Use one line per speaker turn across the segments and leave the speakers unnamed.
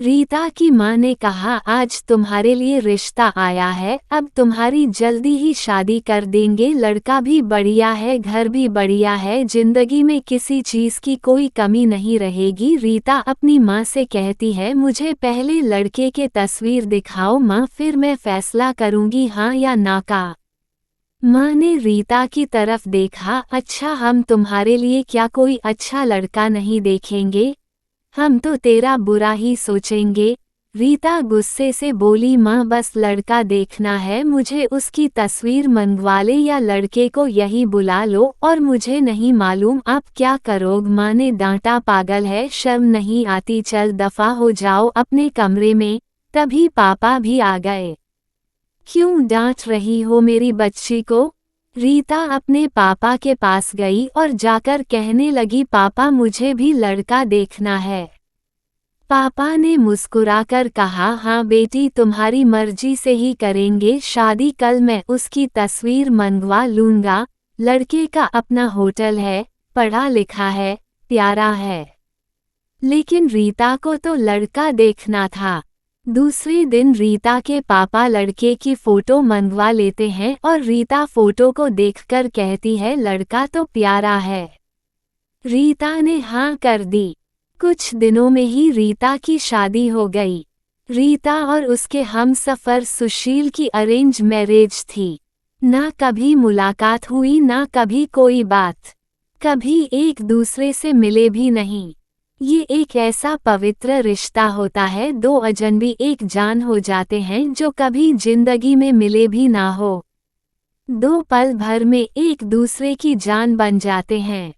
रीता की माँ ने कहा, आज तुम्हारे लिए रिश्ता आया है, अब तुम्हारी जल्दी ही शादी कर देंगे। लड़का भी बढ़िया है, घर भी बढ़िया है, जिंदगी में किसी चीज की कोई कमी नहीं रहेगी। रीता अपनी माँ से कहती है, मुझे पहले लड़के के तस्वीर दिखाओ माँ, फिर मैं फैसला करूँगी हाँ या ना का। माँ ने रीता की तरफ देखा, अच्छा हम तुम्हारे लिए क्या कोई अच्छा लड़का नहीं देखेंगे? हम तो तेरा बुरा ही सोचेंगे। रीता गुस्से से बोली, माँ बस लड़का देखना है, मुझे उसकी तस्वीर मंगवा ले या लड़के को यही बुला लो, और मुझे नहीं मालूम आप क्या करोगे। माँ ने डांटा, पागल है, शर्म नहीं आती, चल दफा हो जाओ अपने कमरे में। तभी पापा भी आ गए। क्यों डांट रही हो मेरी बच्ची को? रीता अपने पापा के पास गई और जाकर कहने लगी, पापा मुझे भी लड़का देखना है। पापा ने मुस्कुराकर कहा, हाँ बेटी तुम्हारी मर्जी से ही करेंगे शादी, कल मैं उसकी तस्वीर मंगवा लूँगा। लड़के का अपना होटल है, पढ़ा लिखा है, प्यारा है। लेकिन रीता को तो लड़का देखना था। दूसरे दिन रीता के पापा लड़के की फोटो मंगवा लेते हैं और रीता फोटो को देखकर कहती है, लड़का तो प्यारा है। रीता ने हाँ कर दी। कुछ दिनों में ही रीता की शादी हो गई। रीता और उसके हमसफर सुशील की अरेंज मैरिज थी। ना कभी मुलाकात हुई, ना कभी कोई बात, कभी एक दूसरे से मिले भी नहीं। ये एक ऐसा पवित्र रिश्ता होता है, दो अजनबी एक जान हो जाते हैं जो कभी जिंदगी में मिले भी ना हो। दो पल भर में एक दूसरे की जान बन जाते हैं।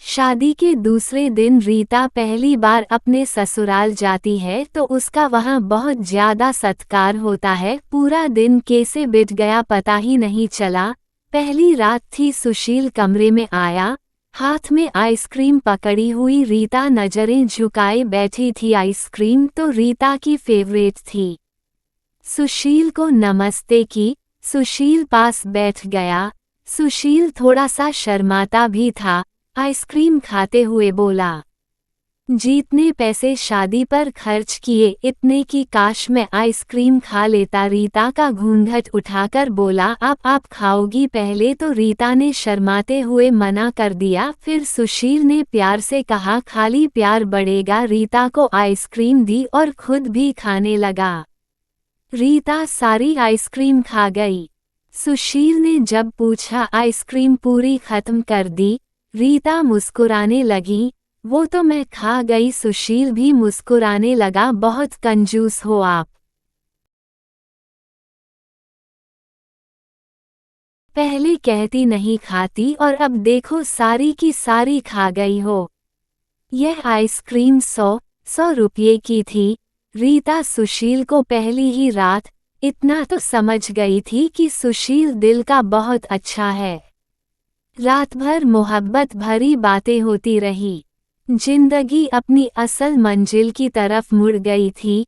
शादी के दूसरे दिन रीता पहली बार अपने ससुराल जाती है तो उसका वहाँ बहुत ज्यादा सत्कार होता है। पूरा दिन कैसे बीत गया पता ही नहीं चला। पहली रात थी, सुशील कमरे में आया, हाथ में आइसक्रीम पकड़ी हुई रीता नजरें झुकाए बैठी थी। आइसक्रीम तो रीता की फेवरेट थी। सुशील को नमस्ते की, सुशील पास बैठ गया। सुशील थोड़ा सा शर्माता भी था। आइसक्रीम खाते हुए बोला, जितने पैसे शादी पर खर्च किए इतने की काश मैं आइसक्रीम खा लेता। रीता का घूंघट उठाकर बोला, आप खाओगी पहले? तो रीता ने शर्माते हुए मना कर दिया। फिर सुशील ने प्यार से कहा, खाली प्यार बढ़ेगा। रीता को आइसक्रीम दी और खुद भी खाने लगा। रीता सारी आइसक्रीम खा गई। सुशील ने जब पूछा, आइसक्रीम पूरी खत्म कर दी? रीता मुस्कुराने लगी, वो तो मैं खा गई। सुशील भी मुस्कुराने लगा, बहुत कंजूस हो आप। पहले कहती नहीं खाती और अब देखो सारी की सारी खा गई हो। यह आइसक्रीम 100 रुपये की थी। रीता सुशील को पहली ही रात इतना तो समझ गई थी कि सुशील दिल का बहुत अच्छा है। रात भर मोहब्बत भरी बातें होती रही। जिंदगी अपनी असल मंजिल की तरफ मुड़ गई थी।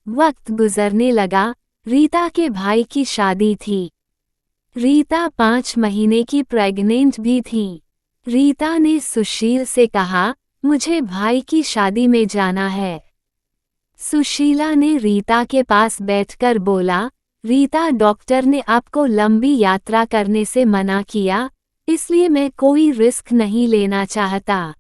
वक्त गुजरने लगा। रीता के भाई की शादी थी। रीता 5 महीने की प्रेग्नेंट भी थी। रीता ने सुशील से कहा, मुझे भाई की शादी में जाना है। सुशीला ने रीता के पास बैठकर बोला, रीता डॉक्टर ने आपको लंबी यात्रा करने से मना किया, इसलिए मैं कोई रिस्क नहीं लेना चाहता।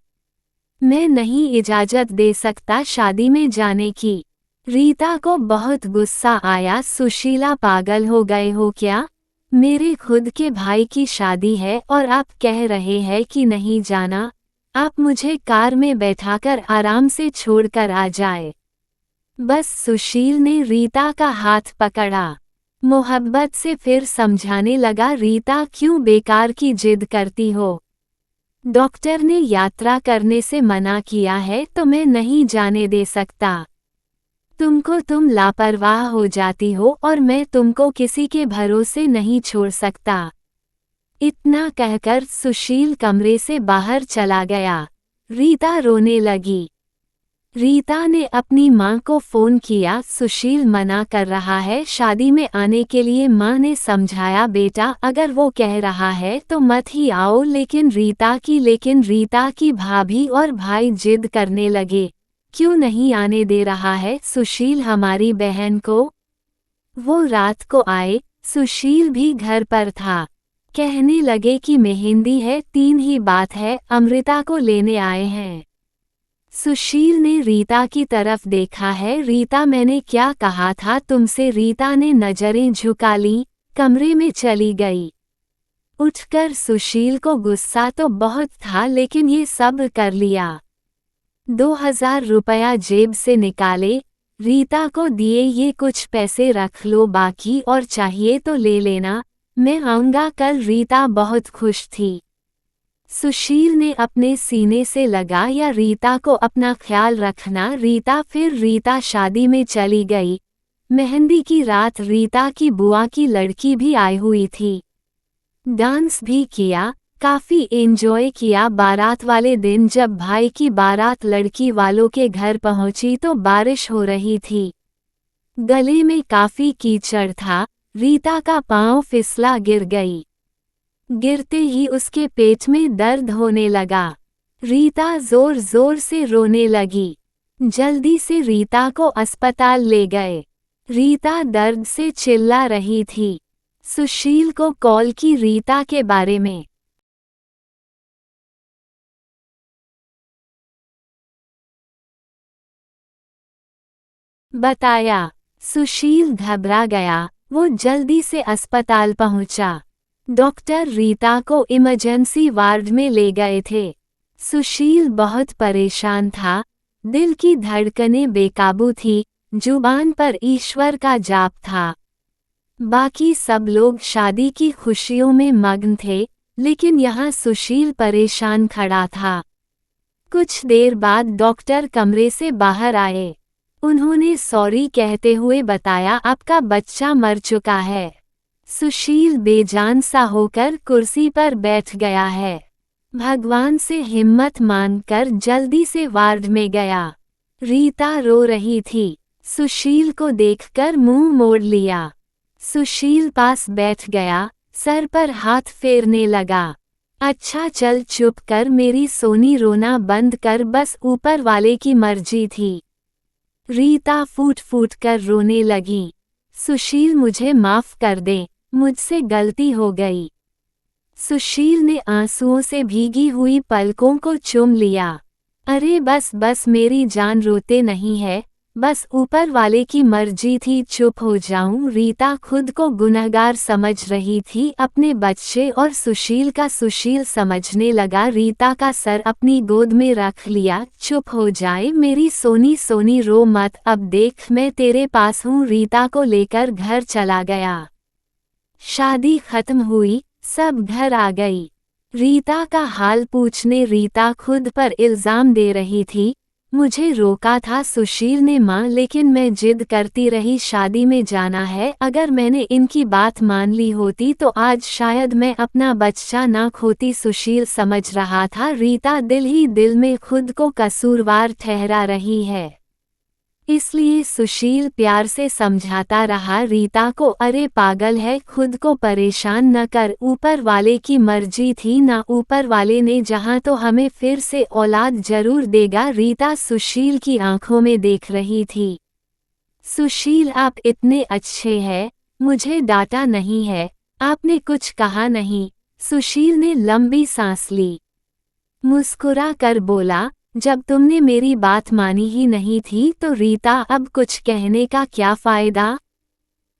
मैं नहीं इजाजत दे सकता शादी में जाने की। रीता को बहुत गुस्सा आया। सुशीला, पागल हो गए हो क्या? मेरे खुद के भाई की शादी है और आप कह रहे हैं कि नहीं जाना। आप मुझे कार में बैठाकर आराम से छोड़कर आ जाए। बस सुशील ने रीता का हाथ पकड़ा। मोहब्बत से फिर समझाने लगा, रीता क्यों बेकार की जिद करती हो? डॉक्टर ने यात्रा करने से मना किया है तो मैं नहीं जाने दे सकता। तुम लापरवाह हो जाती हो और मैं तुमको किसी के भरोसे नहीं छोड़ सकता। इतना कहकर सुशील कमरे से बाहर चला गया। रीता रोने लगी। रीता ने अपनी माँ को फ़ोन किया, सुशील मना कर रहा है शादी में आने के लिए। माँ ने समझाया, बेटा अगर वो कह रहा है तो मत ही आओ। लेकिन रीता की भाभी और भाई जिद करने लगे, क्यों नहीं आने दे रहा है सुशील हमारी बहन को? वो रात को आए, सुशील भी घर पर था। कहने लगे कि मेहंदी है, 3 ही बात है, अमृता को लेने आए हैं। सुशील ने रीता की तरफ देखा है। रीता, मैंने क्या कहा था तुमसे? रीता ने नजरें झुका ली, कमरे में चली गई। उठकर सुशील को गुस्सा तो बहुत था लेकिन ये सब्र कर लिया। 2000 रुपया जेब से निकाले, रीता को दिए। ये कुछ पैसे रख लो, बाकी और चाहिए तो ले लेना, मैं आऊंगा कल। रीता बहुत खुश थी। सुशील ने अपने सीने से लगाया, रीता को अपना ख्याल रखना रीता। फिर रीता शादी में चली गई। मेहंदी की रात रीता की बुआ की लड़की भी आई हुई थी। डांस भी किया, काफी एंजॉय किया। बारात वाले दिन जब भाई की बारात लड़की वालों के घर पहुंची तो बारिश हो रही थी। गले में काफी कीचड़ था। रीता का पांव फिसला, गिर गई। गिरते ही उसके पेट में दर्द होने लगा। रीता जोर जोर से रोने लगी। जल्दी से रीता को अस्पताल ले गए। रीता दर्द से चिल्ला रही थी। सुशील को कॉल की रीता के बारे में बताया। सुशील घबरा गया। वो जल्दी से अस्पताल पहुंचा। डॉक्टर रीता को इमरजेंसी वार्ड में ले गए थे। सुशील बहुत परेशान था। दिल की धड़कनें बेकाबू थी, जुबान पर ईश्वर का जाप था। बाकी सब लोग शादी की खुशियों में मग्न थे, लेकिन यहाँ सुशील परेशान खड़ा था। कुछ देर बाद डॉक्टर कमरे से बाहर आए। उन्होंने सॉरी कहते हुए बताया, आपका बच्चा मर चुका है। सुशील बेजान सा होकर कुर्सी पर बैठ गया है। भगवान से हिम्मत मांगकर जल्दी से वार्ड में गया। रीता रो रही थी। सुशील को देखकर मुंह मोड़ लिया। सुशील पास बैठ गया, सर पर हाथ फेरने लगा। अच्छा चल चुप कर मेरी सोनी, रोना बंद कर, बस ऊपर वाले की मर्जी थी। रीता फूट फूट कर रोने लगी। सुशील, मुझे माफ कर दे, मुझसे गलती हो गई। सुशील ने आंसुओं से भीगी हुई पलकों को चूम लिया। अरे बस बस मेरी जान, रोते नहीं है, बस ऊपर वाले की मर्जी थी, चुप हो जाऊं। रीता खुद को गुनहगार समझ रही थी, अपने बच्चे और सुशील का। सुशील समझने लगा। रीता का सर अपनी गोद में रख लिया। चुप हो जाए मेरी सोनी, सोनी रो मत, अब देख मैं तेरे पास हूँ। रीता को लेकर घर चला गया। शादी खत्म हुई, सब घर आ गई। रीता का हाल पूछने रीता खुद पर इल्जाम दे रही थी, मुझे रोका था सुशील ने मां, लेकिन मैं जिद करती रही, शादी में जाना है। अगर मैंने इनकी बात मान ली होती तो आज शायद मैं अपना बच्चा ना खोती। सुशील समझ रहा था रीता दिल ही दिल में खुद को कसूरवार ठहरा रही है। इसलिए सुशील प्यार से समझाता रहा रीता को, अरे पागल है, खुद को परेशान न कर, ऊपर वाले की मर्जी थी ना, ऊपर वाले ने जहाँ तो हमें फिर से औलाद जरूर देगा। रीता सुशील की आंखों में देख रही थी। सुशील, आप इतने अच्छे हैं, मुझे डांटा नहीं है, आपने कुछ कहा नहीं। सुशील ने लंबी सांस ली, मुस्कुरा कर बोला, जब तुमने मेरी बात मानी ही नहीं थी तो रीता अब कुछ कहने का क्या फायदा।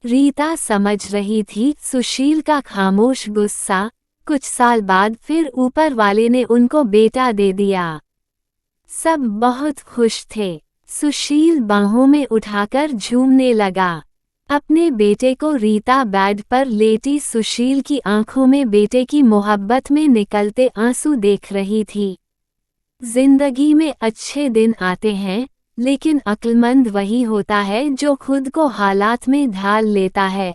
रीता समझ रही थी सुशील का खामोश गुस्सा। कुछ साल बाद फिर ऊपर वाले ने उनको बेटा दे दिया। सब बहुत खुश थे। सुशील बाहों में उठाकर झूमने लगा। अपने बेटे को रीता बेड पर लेटी सुशील की आंखों में बेटे की मोहब्बत में निकलते आंसू देख रही थी। जिंदगी में अच्छे दिन आते हैं, लेकिन अक्लमंद वही होता है जो खुद को हालात में ढाल लेता है।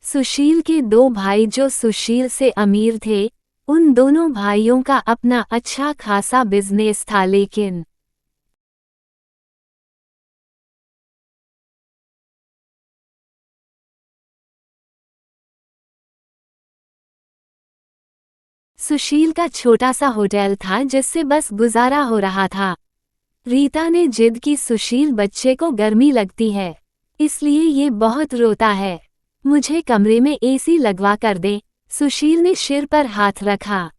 सुशील के 2 भाई जो सुशील से अमीर थे, उन दोनों भाइयों का अपना अच्छा खासा बिजनेस था, लेकिन सुशील का छोटा सा होटल था जिससे बस गुजारा हो रहा था। रीता ने जिद की, सुशील बच्चे को गर्मी लगती है, इसलिए ये बहुत रोता है। मुझे कमरे में एसी लगवा कर दे। सुशील ने सिर पर हाथ रखा।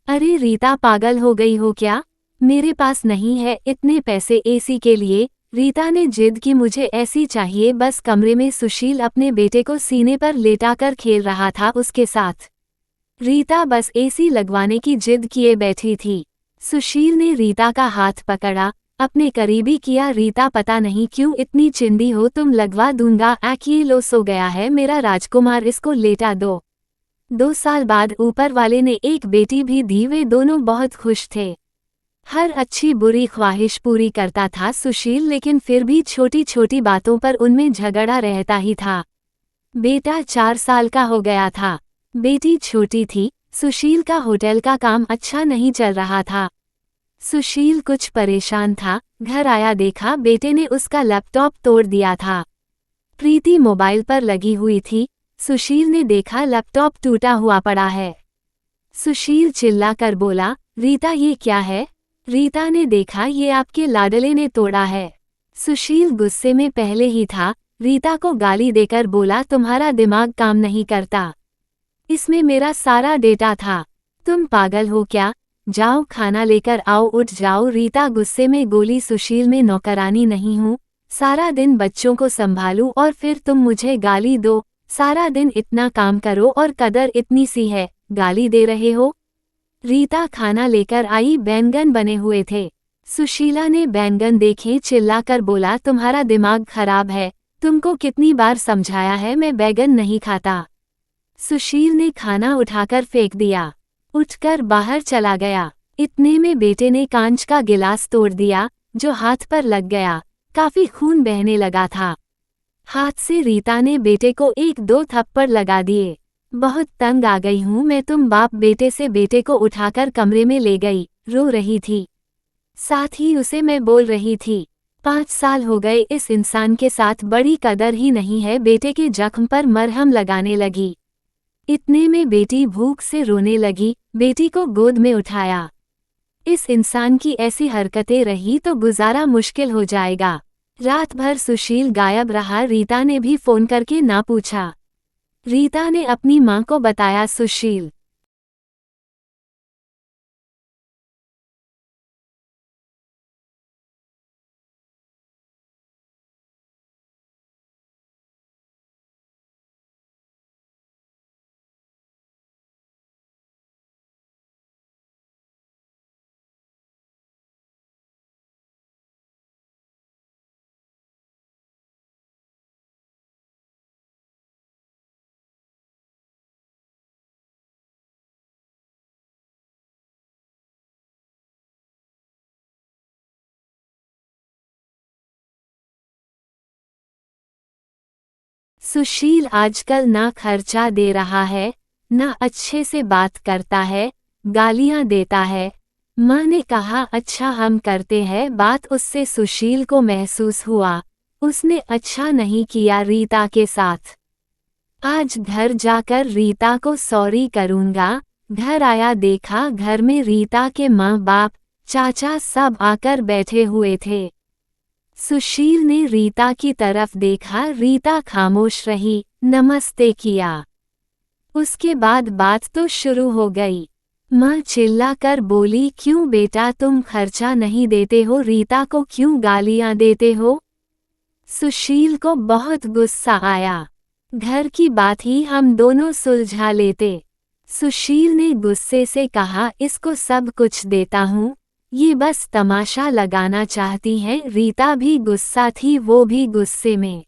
अरे रीता, पागल हो गई हो क्या? मेरे पास नहीं है इतने पैसे एसी के लिए। रीता ने जिद की, मुझे ऐसी चाहिए बस। कमरे में सुशील अपने बेटे को सीने पर लेटाकर खेल रहा था उसके साथ। रीता बस एसी लगवाने की जिद किए बैठी थी। सुशील ने रीता का हाथ पकड़ा, अपने करीबी किया। रीता, पता नहीं क्यों इतनी चिंदी हो तुम, लगवा दूंगा। ये लो, सो गया है मेरा राजकुमार, इसको लेटा दो। 2 साल बाद ऊपर वाले ने एक बेटी भी दी। वे दोनों बहुत खुश थे। हर अच्छी बुरी ख्वाहिश पूरी करता था सुशील, लेकिन फिर भी छोटी छोटी बातों पर उनमें झगड़ा रहता ही था। बेटा 4 साल का हो गया था, बेटी छोटी थी। सुशील का होटल का काम अच्छा नहीं चल रहा था। सुशील कुछ परेशान था। घर आया, देखा बेटे ने उसका लैपटॉप तोड़ दिया था। प्रीति मोबाइल पर लगी हुई थी। सुशील ने देखा लैपटॉप टूटा हुआ पड़ा है। सुशील चिल्लाकर बोला, रीता ये क्या है? रीता ने देखा, ये आपके लाडले ने तोड़ा है। सुशील गुस्से में पहले ही था। रीता को गाली देकर बोला, तुम्हारा दिमाग काम नहीं करता, इसमें मेरा सारा डेटा था। तुम पागल हो क्या? जाओ खाना लेकर आओ, उठ जाओ। रीता गुस्से में बोली, सुशील मैं नौकरानी नहीं हूँ, सारा दिन बच्चों को संभालूं और फिर तुम मुझे गाली दो। सारा दिन इतना काम करो और कदर इतनी सी है, गाली दे रहे हो? रीता खाना लेकर आई, बैंगन बने हुए थे। सुशीला ने बैंगन देखे, चिल्लाकर बोला, तुम्हारा दिमाग खराब है, तुमको कितनी बार समझाया है मैं बैंगन नहीं खाता। सुशील ने खाना उठाकर फेंक दिया, उठकर बाहर चला गया। इतने में बेटे ने कांच का गिलास तोड़ दिया, जो हाथ पर लग गया। काफी खून बहने लगा था। हाथ से रीता ने बेटे को 1-2 थप्पड़ लगा दिए। बहुत तंग आ गई हूँ मैं, तुम बाप बेटे से। बेटे को उठाकर कमरे में ले गई, रो रही थी। साथ ही उसे मैं बोल रही थी, 5 साल हो गए इस इंसान के साथ, बड़ी कदर ही नहीं है। बेटे के जख्म पर मरहम लगाने लगी। इतने में बेटी भूख से रोने लगी। बेटी को गोद में उठाया। इस इंसान की ऐसी हरकतें रही तो गुजारा मुश्किल हो जाएगा। रात भर सुशील गायब रहा। रीता ने भी फोन करके ना पूछा। रीता ने अपनी मां को बताया। सुशील सुशील आजकल ना खर्चा दे रहा है, ना अच्छे से बात करता है, गालियां देता है। माँ ने कहा, अच्छा हम करते हैं बात उससे। सुशील को महसूस हुआ उसने अच्छा नहीं किया रीता के साथ। आज घर जाकर रीता को सॉरी करूंगा। घर आया, देखा घर में रीता के माँ बाप, चाचा सब आकर बैठे हुए थे। सुशील ने रीता की तरफ देखा, रीता खामोश रही, नमस्ते किया। उसके बाद बात तो शुरू हो गई। माँ चिल्लाकर बोली, क्यों बेटा तुम खर्चा नहीं देते हो? रीता को क्यों गालियां देते हो? सुशील को बहुत गुस्सा आया। घर की बात ही हम दोनों सुलझा लेते। सुशील ने गुस्से से कहा, इसको सब कुछ देता हूँ, ये बस तमाशा लगाना चाहती हैं। रीता भी गुस्सा थी, वो भी गुस्से में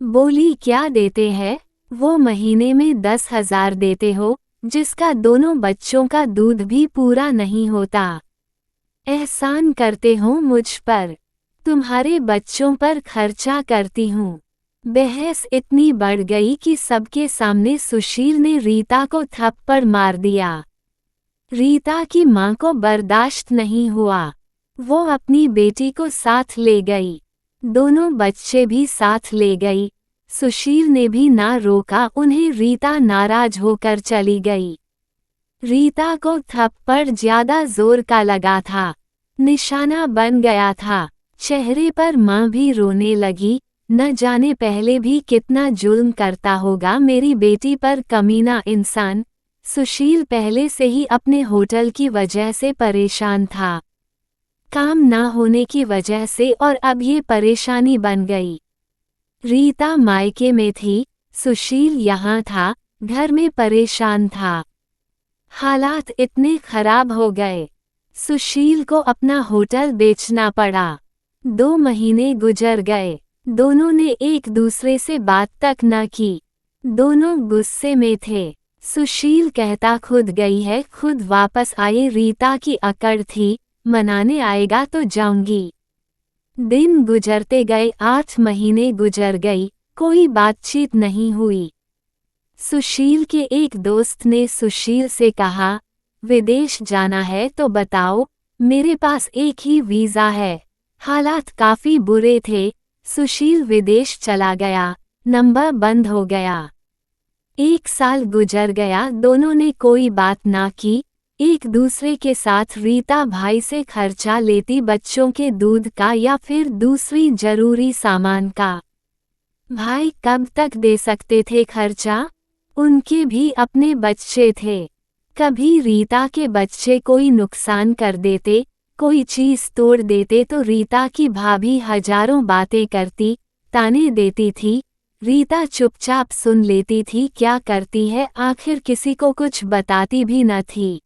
बोली, क्या देते हैं? वो महीने में 10,000 देते हो, जिसका दोनों बच्चों का दूध भी पूरा नहीं होता। एहसान करते हो मुझ पर, तुम्हारे बच्चों पर खर्चा करती हूँ। बहस इतनी बढ़ गई कि सबके सामने सुशील ने रीता को थप्पड़ मार दिया। रीता की मां को बर्दाश्त नहीं हुआ। वो अपनी बेटी को साथ ले गई, दोनों बच्चे भी साथ ले गई। सुशील ने भी ना रोका उन्हें। रीता नाराज होकर चली गई। रीता को थप्पड़ ज्यादा जोर का लगा था। निशाना बन गया था। चेहरे पर माँ भी रोने लगी, न जाने पहले भी कितना जुल्म करता होगा मेरी बेटी पर कमीना इंसान। सुशील पहले से ही अपने होटल की वजह से परेशान था, काम ना होने की वजह से, और अब ये परेशानी बन गई। रीता मायके में थी, सुशील यहाँ था, घर में परेशान था। हालात इतने खराब हो गए, सुशील को अपना होटल बेचना पड़ा। 2 महीने गुजर गए, दोनों ने एक दूसरे से बात तक न की। दोनों गुस्से में थे। सुशील कहता खुद गई है खुद वापस आए, रीता की अकड़ थी, मनाने आएगा तो जाऊंगी। दिन गुजरते गए, 8 महीने गुजर गई, कोई बातचीत नहीं हुई। सुशील के एक दोस्त ने सुशील से कहा, विदेश जाना है तो बताओ, मेरे पास एक ही वीज़ा है। हालात काफ़ी बुरे थे, सुशील विदेश चला गया, नंबर बंद हो गया। 1 साल गुजर गया, दोनों ने कोई बात ना की। एक दूसरे के साथ रीता भाई से खर्चा लेती, बच्चों के दूध का या फिर दूसरी जरूरी सामान का। भाई कब तक दे सकते थे खर्चा? उनके भी अपने बच्चे थे। कभी रीता के बच्चे कोई नुकसान कर देते, कोई चीज़ तोड़ देते तो रीता की भाभी हजारों बातें करती, ताने देती थी। रीता चुपचाप सुन लेती थी, क्या करती है आखिर, किसी को कुछ बताती भी न थी।